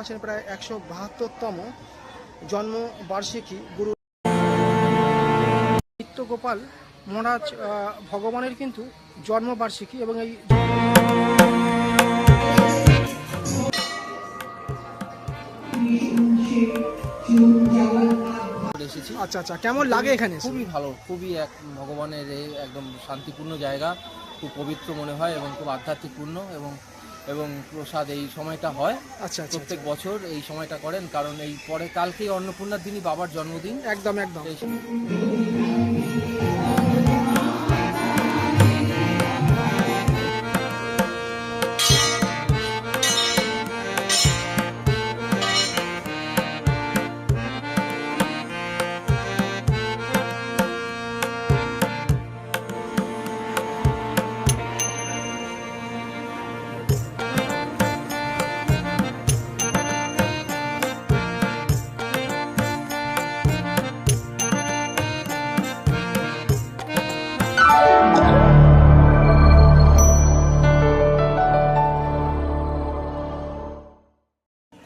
পাচ্ছেন প্রায় 172তম জন্মবার্ষিকী গুরু নিত্য গোপাল মহারাজ ভগবানের কিন্তু জন্মবার্ষিকী এবং এই এসেছি। আচ্ছা আচ্ছা, কেমন লাগে এখানে? খুবই ভালো, খুবই এক ভগবানের এই একদম শান্তিপূর্ণ জায়গা, খুব পবিত্র মনে হয় এবং খুব আধ্যাত্মিকপূর্ণ এবং এবং প্রসাদ এই সময়টা হয়। আচ্ছা আচ্ছা, প্রত্যেক বছর এই সময়টা করেন, কারণ এই পরে কালকেই অন্নপূর্ণার দিনই বাবার জন্মদিন। একদম একদম।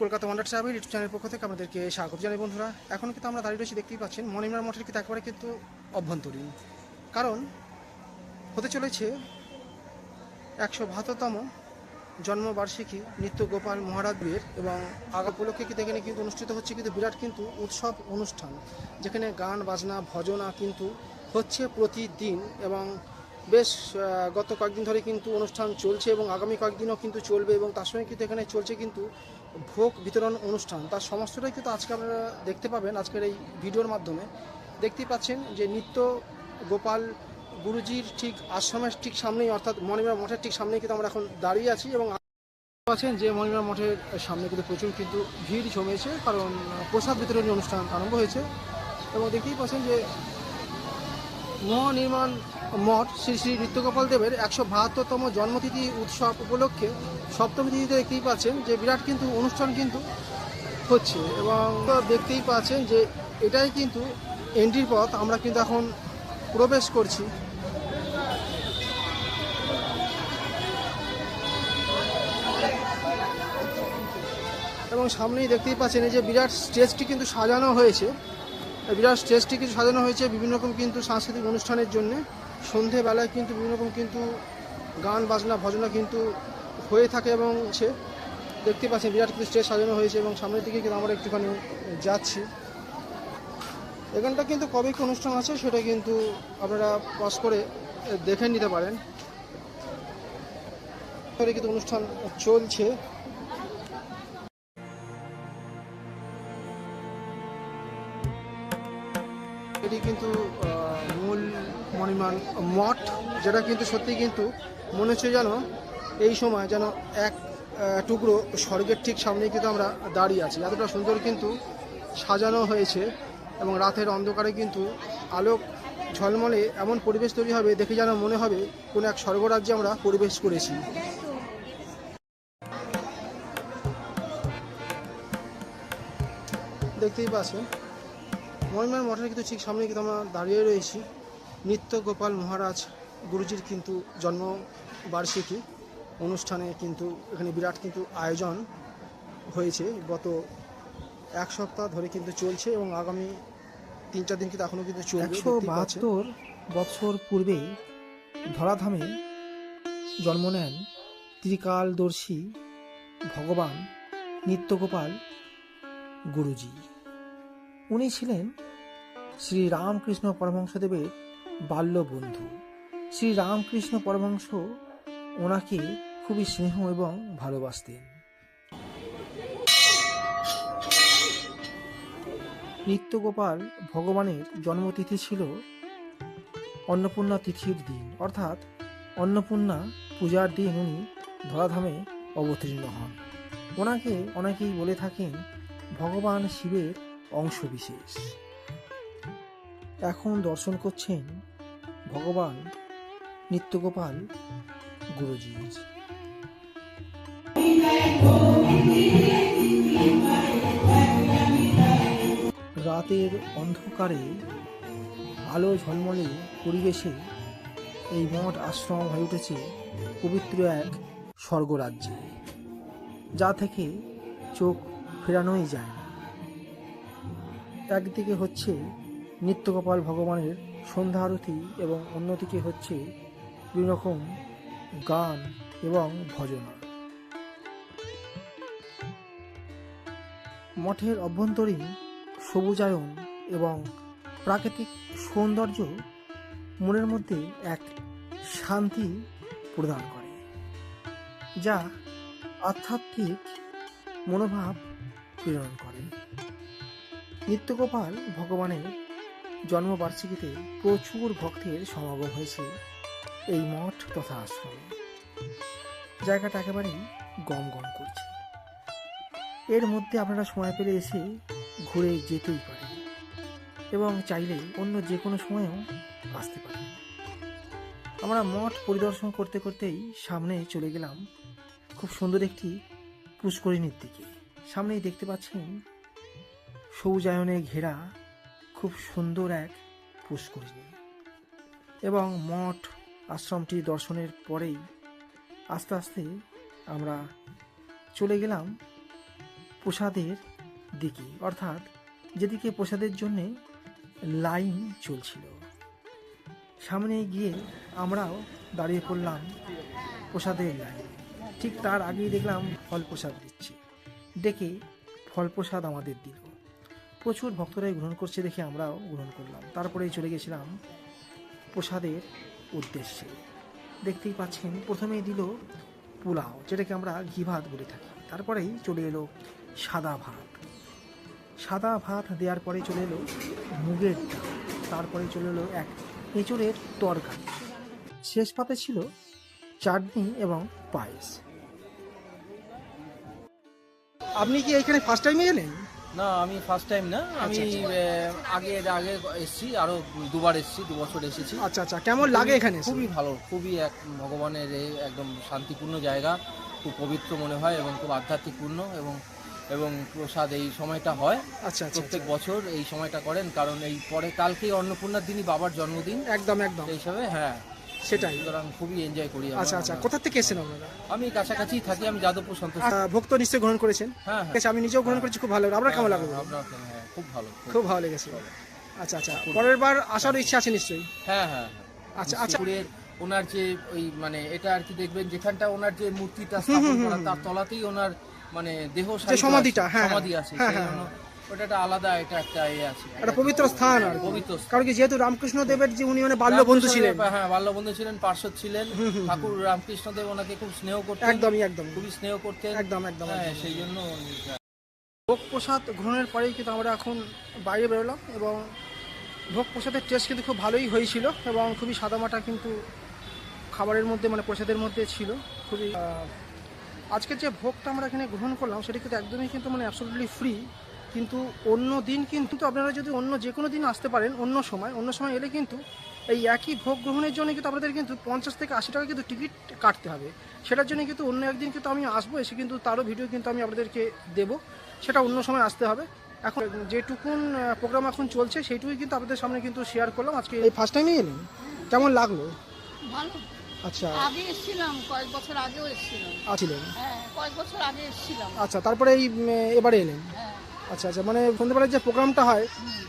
কলকাতা ওয়ান্ডার ট্রাভেল ইউটিউব চ্যানেলের পক্ষ থেকে আমাদেরকে স্বাগত জানাই বন্ধুরা। এখন কিন্তু আমরা দাঁড়িয়ে রয়েছি, দেখতেই পাচ্ছেন মণিমার মঠের কিন্তু একেবারে কিন্তু অভ্যন্তরীণ, কারণ হতে চলেছে 172তম জন্মবার্ষিকী নিত্য গোপাল মহারাজের এবং আগা উপলক্ষে কিন্তু এখানে কিন্তু অনুষ্ঠিত হচ্ছে কিন্তু বিরাট কিন্তু উৎসব অনুষ্ঠান, যেখানে গান বাজনা ভজনা কিন্তু হচ্ছে প্রতিদিন এবং বেশ গত কয়েকদিন ধরে কিন্তু অনুষ্ঠান চলছে এবং আগামী কয়েকদিনও কিন্তু চলবে এবং তার সঙ্গে কিন্তু এখানে চলছে কিন্তু ভোগ বিতরণ অনুষ্ঠান। তার সমস্তটাই কিন্তু আজকে আপনারা দেখতে পাবেন আজকের এই ভিডিওর মাধ্যমে। দেখতেই পাচ্ছেন যে নিত্য গোপাল গুরুজির ঠিক আশ্রমের ঠিক সামনেই, অর্থাৎ মণিমার মঠের ঠিক সামনেই কিন্তু আমরা এখন দাঁড়িয়ে আছি এবং আছেন যে মণিমার মঠের সামনে কিন্তু প্রচুর কিন্তু ভিড় জমেছে, কারণ প্রসাদ বিতরণী অনুষ্ঠান আরম্ভ হয়েছে এবং দেখতেই পাচ্ছেন যে মহানির্মাণ মঠ শ্রী শ্রী নিত্যগোপাল দেবের 172তম জন্মতিথি উৎসব উপলক্ষে সপ্তমী তিথিতে দেখতেই পাচ্ছেন যে বিরাট কিন্তু অনুষ্ঠান কিন্তু হচ্ছে এবং দেখতেই পাচ্ছেন যে এটাই কিন্তু এন্ট্রির পথ। আমরা কিন্তু এখন প্রবেশ করছি এবং সামনেই দেখতেই পাচ্ছেন এই যে বিরাট স্টেজটি কিন্তু সাজানো হয়েছে। বিরাট স্টেজটি কিছু সাজানো হয়েছে বিভিন্ন রকম কিন্তু সাংস্কৃতিক অনুষ্ঠানের জন্য। সন্ধেবেলায় কিন্তু বিভিন্ন রকম কিন্তু গান বাজনা ভজনা কিন্তু হয়ে থাকে এবং সে দেখতে পাচ্ছেন বিরাট কিন্তু স্টেজ সাজানো হয়েছে এবং সামনের দিকে কিন্তু আমরা একটুখানি যাচ্ছি। এখানটা কিন্তু কবে কি অনুষ্ঠান আছে সেটা কিন্তু আপনারা পজ করে দেখে নিতে পারেন। কিন্তু অনুষ্ঠান চলছে। এটি কিন্তু মূল মণিমার মঠ, যেটা কিন্তু সত্যি কিন্তু মনে হচ্ছে যেন এই সময় যেন এক টুকরো স্বর্গের ঠিক সামনে কিন্তু আমরা দাঁড়িয়ে আছি। এতটা সুন্দর কিন্তু সাজানো হয়েছে এবং রাতের অন্ধকারে কিন্তু আলোক ঝলমলে এমন পরিবেশ তৈরি হবে, দেখে যেন মনে হবে কোনো এক স্বর্গরাজ্যে আমরা পরিবেশ করেছি। দেখতেই পাচ্ছেন মণিমার মঠের কিন্তু ঠিক সামনে কিন্তু আমরা দাঁড়িয়ে রয়েছি। নিত্য গোপাল মহারাজ গুরুজির কিন্তু জন্মবার্ষিকী অনুষ্ঠানে কিন্তু এখানে বিরাট কিন্তু আয়োজন হয়েছে, গত এক সপ্তাহ ধরে কিন্তু চলছে এবং আগামী 3-4 দিন কিন্তু এখনও কিন্তু চলবে। 172 বছর পূর্বে ধরাধামে জন্ম নেন ত্রিকালদর্শী ভগবান নিত্যগোপাল গুরুজি। উনি ছিলেন শ্রী রামকৃষ্ণ পরমহংসদেবের বাল্য বন্ধু। শ্রী রামকৃষ্ণ পরমহংস ওনাকে খুবই স্নেহ এবং ভালোবাসতেন। নিত্যগোপাল ভগবানের জন্মতিথি ছিল অন্নপূর্ণা তিথির দিন, অর্থাৎ অন্নপূর্ণা পূজার দিন উনি ধরাধামে অবতীর্ণ হন। ওনাকে অনেকেই বলে থাকেন ভগবান শিবের অংশবিশেষ। এখন দর্শন করছেন ভগবান নিত্যগোপাল গুরুজি। রাতের অন্ধকারে আলো ঝলমলে পরিবেশে এই মঠ আশ্রম হয়ে উঠেছে পবিত্র এক স্বর্গরাজ্যে, যা থেকে চোখ ফেরানোই যায় না। একদিকে হচ্ছে নিত্যগোপাল ভগবানের সন্ধ্যা আরতি এবং অন্যদিকে হচ্ছে বিভিন্ন রকম গান এবং ভজনা। মঠের অভ্যন্তরীণ সবুজায়ন এবং প্রাকৃতিক সৌন্দর্য মনের মধ্যে এক শান্তি প্রদান করে, যা আধ্যাত্মিক মনোভাব প্রেরণ করে। নিত্যগোপাল ভগবানের জন্মবার্ষিকীতে প্রচুর ভক্তের সমাগম হয়েছে এই মঠ তথা আশ্রমে। জায়গাটা একেবারেই গম গম করছে। এর মধ্যে আপনারা সময় পেলে এসে ঘুরে যেতেই পারেন এবং চাইলে অন্য যে কোনো সময়েও আসতে পারেন। আমরা মঠ পরিদর্শন করতে করতেই সামনে চলে গেলাম খুব সুন্দর একটি পুষ্করিণীর দিকে। সামনেই দেখতে পাচ্ছেন সবুজায়নে ঘেরা খুব সুন্দর এক পুষ্করিণী, এবং মঠ আশ্রমটি দর্শনের পরেই আস্তে আস্তে আমরা চলে গেলাম প্রসাদের দিকে, অর্থাৎ যেদিকে প্রসাদের জন্যে লাইন চলছিল। সামনে গিয়ে আমরাও দাঁড়িয়ে পড়লাম প্রসাদের লাইনে। ঠিক তার আগেই দেখলাম ফল প্রসাদ দিচ্ছে, ডেকে ফল প্রসাদ আমাদের দিল। প্রচুর ভক্তরাই গ্রহণ করছে দেখে আমরাও গ্রহণ করলাম। তারপরেই চলে গেছিলাম প্রসাদের উদ্দেশ্যে। দেখতেই পাচ্ছেন প্রথমেই দিল পোলাও, যেটাকে আমরা ঘি ভাত বলে থাকি। তারপরেই চলে এলো সাদা ভাত। সাদা ভাত দেওয়ার পরে চলে এলো মুগের ডাল। তারপরে চলে এলো এক এঁচড়ের তরকারি। শেষ পাতে ছিল চাটনি এবং পায়েস। আপনি কি এখানে ফার্স্ট টাইমে এলেন? না, আমি ফার্স্ট টাইম না, আমি আগে আগে এসেছি, আরো দুবার এসেছি, 2 বছর এসেছি। আচ্ছা আচ্ছা, কেমন লাগে এখানে? খুবই ভালো, খুবই এক ভগবানের একদম শান্তিপূর্ণ জায়গা, খুব পবিত্র মনে হয় এবং খুব আধ্যাত্মিকপূর্ণ, এবং প্রসাদ এই সময়টা হয় আচ্ছা আচ্ছা, প্রত্যেক বছর এই সময়টা করেন, কারণ এই পরে কালকেই অন্নপূর্ণার দিনই বাবার জন্মদিন একদম একদম সেই হিসাবে। হ্যাঁ, সেটাই। সুতরাং খুবই এনজয় করি। আচ্ছা আচ্ছা, কোথা থেকে এসেছেন আপনারা? আমি কাছাকাছি থাকি, আমি যাদবপুর সন্তোষ। ভক্ত নিশ্চয়ই গ্রহণ করেছেন? হ্যাঁ ঠিক আছে, আমি নিজেও গ্রহণ করেছি, খুব ভালো লাগলো। আপনার কেমন লাগলো? হ্যাঁ, খুব ভালো, খুব ভালো লেগেছে। আচ্ছা আচ্ছা, পরের বার আসার ইচ্ছা আছে নিশ্চয়ই? হ্যাঁ হ্যাঁ। আচ্ছা আচ্ছা, পুরের ওনার যে ওই মানে এটা আর কি দেখবেন, যেখানটা ওনার যে মূর্তিটা স্থাপন করা তার তলাতেই ওনার মানে দেহ সমাধিটা, হ্যাঁ সমাধি আছে, হ্যাঁ সেই হ্যাঁ, জন্য ওটা একটা আলাদা, এটা একটা আছে, একটা পবিত্র স্থান আর কি। পবিত্র স্থান। কারণ কি যেহেতু রামকৃষ্ণ দেবের যে উনি মানে বাল্য বন্ধু ছিলেন। হ্যাঁ, বাল্যবন্ধু ছিলেন, পার্শ্বদ ছিলেন। ঠাকুর রামকৃষ্ণদেব ওনাকে খুব স্নেহ করতেন, একদমই একদম, খুবই স্নেহ করতেন, একদম একদম। হ্যাঁ, সেই জন্য ভোগ প্রসাদ গ্রহণের পরেই কিন্তু আমরা এখন বাইরে বেরোলাম, এবং ভোগ প্রসাদের টেস্ট কিন্তু খুব ভালোই হয়েছিল, এবং খুবই সাদামাটা কিন্তু খাবারের মধ্যে মানে প্রসাদের মধ্যে ছিল। খুবই আজকের যে ভোগটা আমরা এখানে গ্রহণ করলাম সেটা কিন্তু একদমই কিন্তু মানে অ্যাবসলিউটলি ফ্রি। কিন্তু অন্য দিন কিন্তু আপনারা যদি অন্য যে কোনো দিন আসতে পারেন, অন্য সময় এলে কিন্তু এই একই ভোগ গ্রহণের জন্য কিন্তু আপনাদের কিন্তু 50 থেকে 80 টাকা কিন্তু টিকিট কাটতে হবে। সেটার জন্য কিন্তু অন্য একদিন কিন্তু আমি আসবো, এসে কিন্তু তারও ভিডিও কিন্তু আমি আপনাদেরকে দেবো, সেটা অন্য সময় আসতে হবে। এখন যেটুকুন প্রোগ্রাম এখন চলছে সেইটুকুই কিন্তু আপনাদের সামনে কিন্তু শেয়ার করলাম। আজকে এই ফার্স্ট টাইমে এলেন, কেমন লাগলো? ভালো। আচ্ছা, আগে এসেছিলাম, কয়েক বছর আগেও এসেছিলাম। আছিলেন? হ্যাঁ, কয়েক বছর আগে এসেছিলাম। আচ্ছা, তারপরে এই এবারে এলেন? হ্যাঁ। আচ্ছা আচ্ছা, মানে সন্ধ্যেবেলায় যে প্রোগ্রামটা হয়,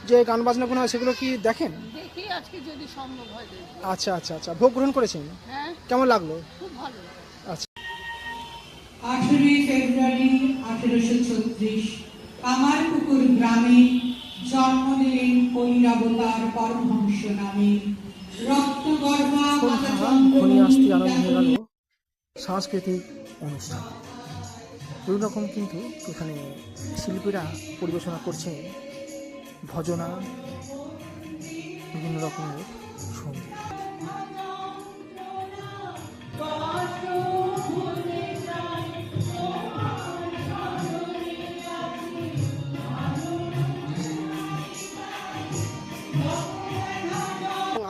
যে গান বাজনাগুলো হয়, সেগুলো কি দেখেন? দেখি আজকে যদি সম্ভব হয় দেখি। আচ্ছা আচ্ছা আচ্ছা, ভোগ গ্রহণ করেছেন, হ্যাঁ, কেমন লাগলো? খুব ভালো। আচ্ছা, 18 ফেব্রুয়ারি 1836 কামারপুকুর গ্রামে জন্ম নিলেন কৈরাবতার পরমহংস নামে। রক্তগর্ভা খনি আসতে আরম্ভ হয়ে গেল সাংস্কৃতিক অনুষ্ঠান। বিভিন্ন রকম কিন্তু এখানে শিল্পীরা পরিবেশনা করছেন ভজনা, বিভিন্ন রকমের সঙ্গীত।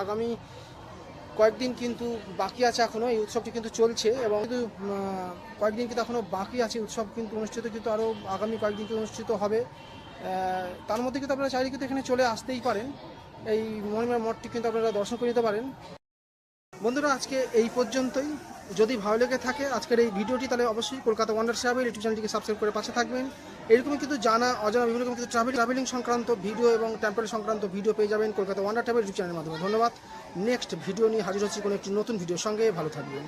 আগামী কয়েকদিন কিন্তু বাকি আছে এখনো, এই উৎসবটি কিন্তু চলছে, এবং কিন্তু কয়েকদিন কিন্তু এখনো বাকি আছে। উৎসব কিন্তু অনুষ্ঠিত কিন্তু আরও আগামী কয়েকদিন কিন্তু অনুষ্ঠিত হবে। তার মধ্যে কিন্তু আপনারা চাইলে কিন্তু এখানে চলে আসতেই পারেন, এই মহিমার মঠটি কিন্তু আপনারা দর্শন করে নিতে পারেন। বন্ধুরা, আজকে এই পর্যন্তই। যদি ভালো লেগে থাকে আজকের এই ভিডিওটি, তাহলে অবশ্যই কলকাতা ওয়ান্ডার সাহেবের ইউটিউব চ্যানেলটিকে সাবস্ক্রাইব করে পাশে থাকবেন। এরকমই কিন্তু জানা অজানা বিভিন্ন রকম কিন্তু ট্রাভেলিং সংক্রান্ত ভিডিও এবং টেম্পল সংক্রান্ত ভিডিও পেয়ে যাবেন কলকাতা ওয়ান্ডার ট্রাভেল ইউটিউব চ্যানেলের মাধ্যমে। ধন্যবাদ। নেক্সট ভিডিও নিয়ে হাজির হচ্ছি কোনো একটি নতুন ভিডিওর সঙ্গে। ভালো থাকবেন।